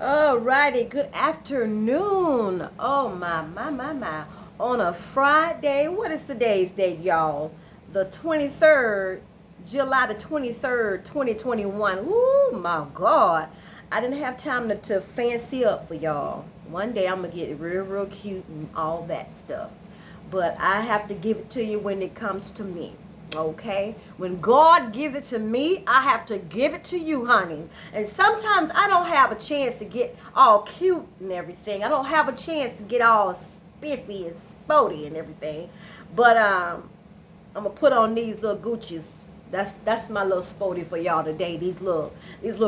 Alrighty, good afternoon. Oh my. On a Friday, what is today's date, y'all? The 23rd, July the 23rd, 2021. Ooh, my God. I didn't have time to fancy up for y'all. One day I'm going to get real cute and all that stuff. But I have to give it to you when it comes to me. Okay, when God gives it to me, I have to give it to you, honey. And sometimes I don't have a chance to get all cute and everything. I don't have a chance to get all spiffy and spotty and everything. But I'm gonna put on these little Gucci's. That's my little spotty for y'all today. These little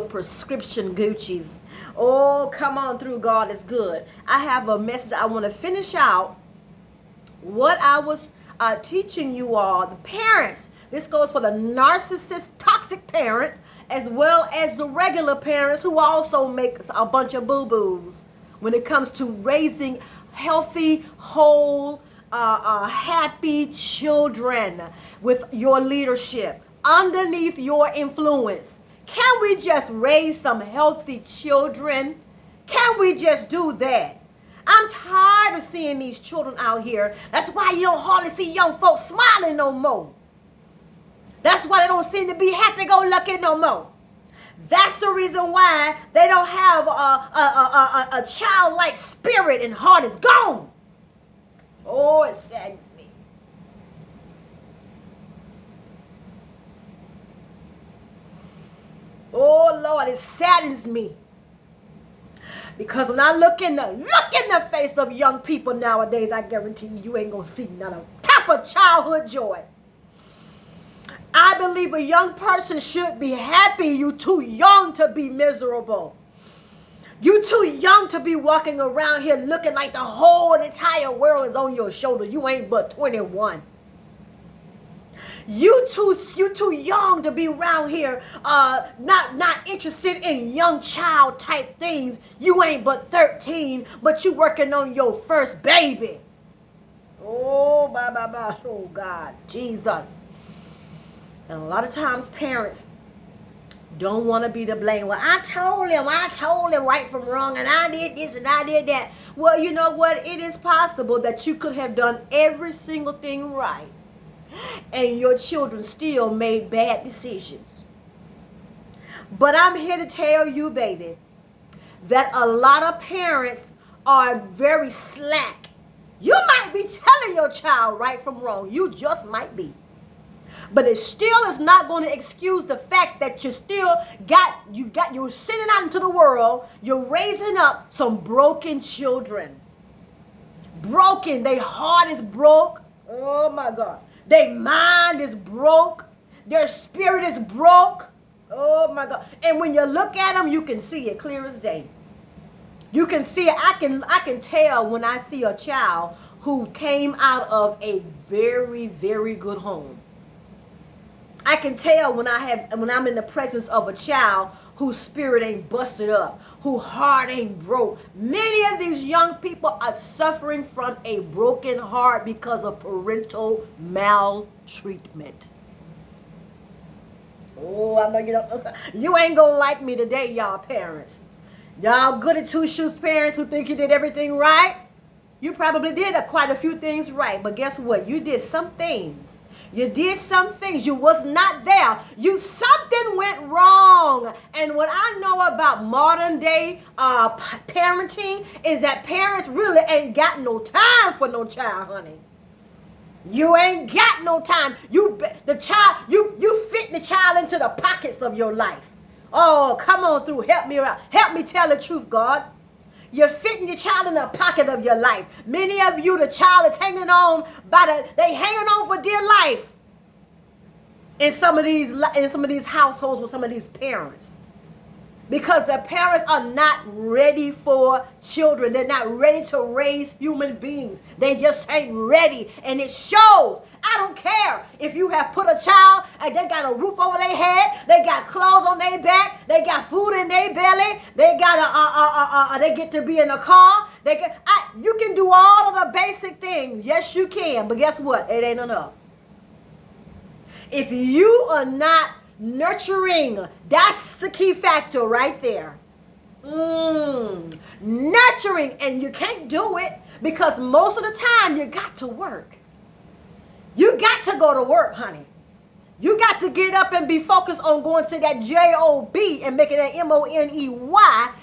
prescription Gucci's. Oh, come on through, God is good. I have a message. I want to finish out what I was teaching you all, the parents. This goes for the narcissist, toxic parent, as well as the regular parents who also make a bunch of boo-boos when it comes to raising healthy, whole, happy children with your leadership, underneath your influence. Can we just raise some healthy children? Can we just do that? I'm tired of seeing these children out here. That's why you don't hardly see young folks smiling no more. That's why they don't seem to be happy-go-lucky no more. That's the reason why they don't have a childlike spirit and heart is gone. Oh, it saddens me. Oh, Lord, it saddens me. Because when I look in the face of young people nowadays, I guarantee you ain't gonna see none of type of childhood joy. I believe a young person should be happy. You too young to be miserable. You too young to be walking around here looking like the whole entire world is on your shoulder. You ain't but 21. You too young to be around here not interested in young child type things. You ain't but 13, but you working on your first baby. Oh, oh God, Jesus. And a lot of times parents don't want to be the blame. Well, I told him right from wrong, and I did this and I did that. Well, you know what? It is possible that you could have done every single thing right, and your children still made bad decisions. But I'm here to tell you, baby, that a lot of parents are very slack. You might be telling your child right from wrong. You just might be. But it still is not going to excuse the fact that you're sending out into the world, you're raising up some broken children. Broken. Their heart is broke. Oh my God. Their mind is broke. Their spirit is broke. Oh my God. And when you look at them, you can see it clear as day. You can see it. I can tell when I see a child who came out of a very, very good home. I can tell when I'm in the presence of a child whose spirit ain't busted up, whose heart ain't broke. Many of these young people are suffering from a broken heart because of parental maltreatment. Oh, I know you ain't gonna like me today, y'all parents. Y'all good at two shoes parents who think you did everything right. You probably did quite a few things right, but guess what? You did some things. You did some things. You was not there. Something went wrong. And what I know about modern day parenting is that parents really ain't got no time for no child, honey. You ain't got no time. You fit the child into the pockets of your life. Oh, come on through. Help me out. Help me tell the truth, God. You're fitting your child in the pocket of your life. Many of you, the child is hanging on they hanging on for dear life in some of these households with some of these parents. Because the parents are not ready for children. They're not ready to raise human beings. They just ain't ready. And it shows. I don't care if you have put a child and they got a roof over their head, they got clothes on their back, they got food in their belly, they got they get to be in a car. You can do all of the basic things. Yes, you can. But guess what? It ain't enough. If you are not nurturing, that's the key factor right there. nurturing, and you can't do it because most of the time you got to work. You got to go to work, honey. You got to get up and be focused on going to that job and making that money.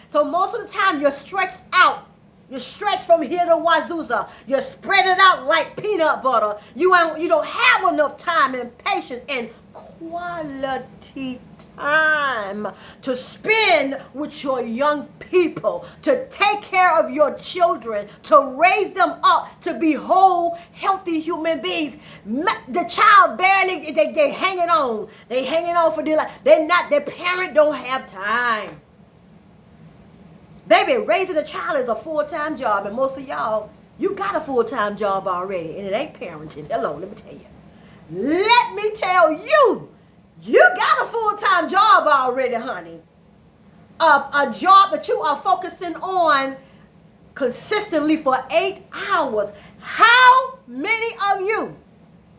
So most of the time you're stretched out. You're stretched from here to Wazooza. You're spread it out like peanut butter. You don't have enough time and patience and quality time to spend with your young people, to take care of your children, to raise them up to be whole, healthy human beings. The child barely, they hanging on. They hanging on for dear life. Their parent don't have time. Baby, raising a child is a full-time job, and most of y'all, you got a full-time job already, and it ain't parenting. Hello, let me tell you. Let me tell you, you got a full-time job already, honey. A job that you are focusing on consistently for 8 hours. How many of you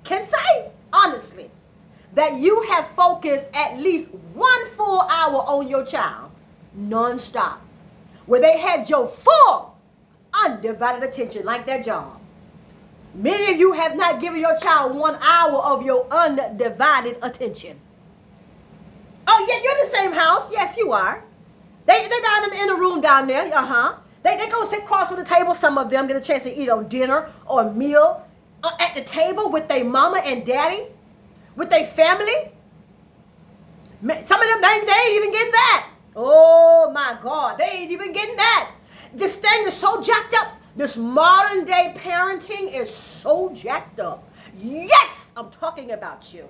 can say, honestly, that you have focused at least 1 full hour on your child, non-stop, where they had your full, undivided attention like that job? Many of you have not given your child 1 hour of your undivided attention. Oh, yeah, you're in the same house. Yes, you are. They down in the room down there. They go sit across from the table. Some of them get a chance to eat a dinner or a meal at the table with their mama and daddy, with their family. Some of them, they ain't even getting that. Oh, my God. They ain't even getting that. This thing is so jacked up. This modern day parenting is so jacked up. Yes, I'm talking about you.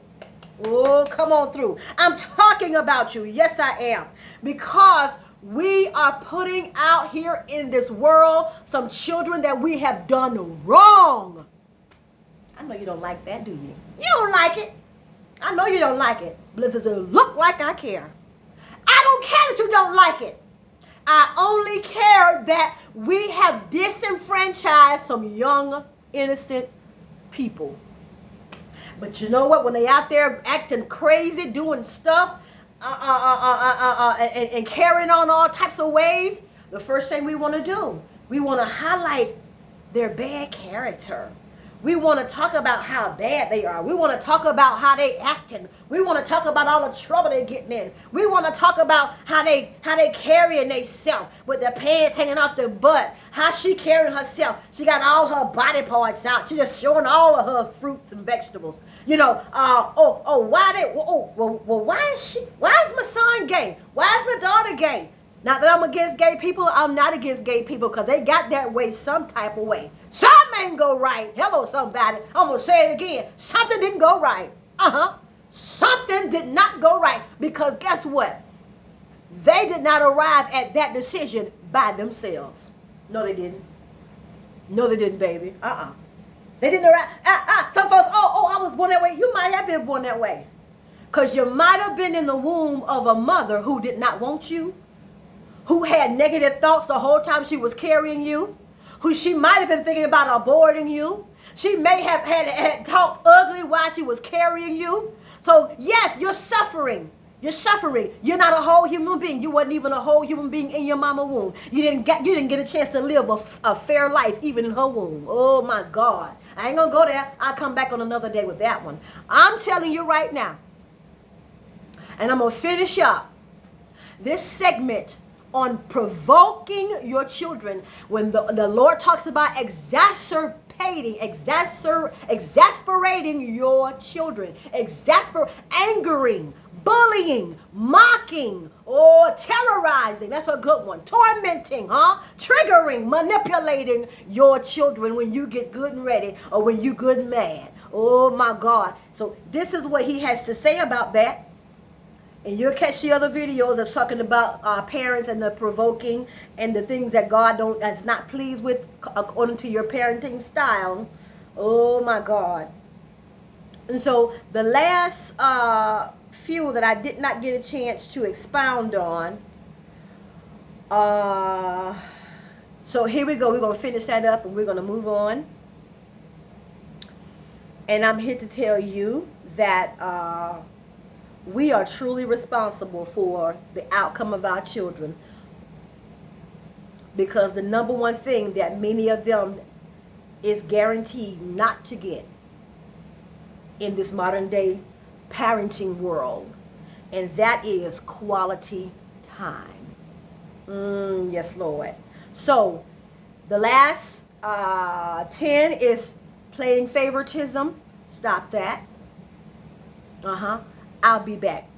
Oh, come on through. I'm talking about you. Yes, I am. Because we are putting out here in this world some children that we have done wrong. I know you don't like that, do you? You don't like it. I know you don't like it. But it doesn't look like I care. I don't care that you don't like it. I only care that we have disenfranchised some young, innocent people. But you know what? When they out there acting crazy, doing stuff, and carrying on all types of ways, the first thing we want to do, we want to highlight their bad character. We want to talk about how bad they are. We want to talk about how they acting. We want to talk about all the trouble they're getting in. We want to talk about how they carrying themselves with their pants hanging off their butt. How she carrying herself. She got all her body parts out. She just showing all of her fruits and vegetables. You know, why is my son gay? Why is my daughter gay? Not that I'm against gay people. I'm not against gay people because they got that way some type of way. Something ain't go right. Hello, somebody. I'm going to say it again. Something didn't go right. Something did not go right because guess what? They did not arrive at that decision by themselves. No, they didn't. No, they didn't, baby. They didn't arrive. Some folks, I was born that way. You might have been born that way because you might have been in the womb of a mother who did not want you, who had negative thoughts the whole time she was carrying you, who she might have been thinking about aborting you. She may have had talked ugly while she was carrying you. So yes, you're suffering. You're suffering. You're not a whole human being. You wasn't even a whole human being in your mama womb. You didn't get a chance to live a fair life even in her womb. Oh my God. I ain't gonna go there. I'll come back on another day with that one. I'm telling you right now. And I'm gonna finish up this segment on provoking your children when the Lord talks about exasperating your children, angering, bullying, mocking, or terrorizing. That's a good one. Tormenting, triggering, manipulating your children when you get good and ready or when you good and mad. Oh my God. So this is what he has to say about that. And you'll catch the other videos that's talking about parents and the provoking and the things that God is not pleased with according to your parenting style. Oh my God. And so the last few that I did not get a chance to expound on. So here we go. We're going to finish that up and we're going to move on. And I'm here to tell you that we are truly responsible for the outcome of our children Because the number one thing that many of them is guaranteed not to get in this modern day parenting world, and that is quality time. Yes, Lord. So the last 10 is playing favoritism. Stop that. I'll be back.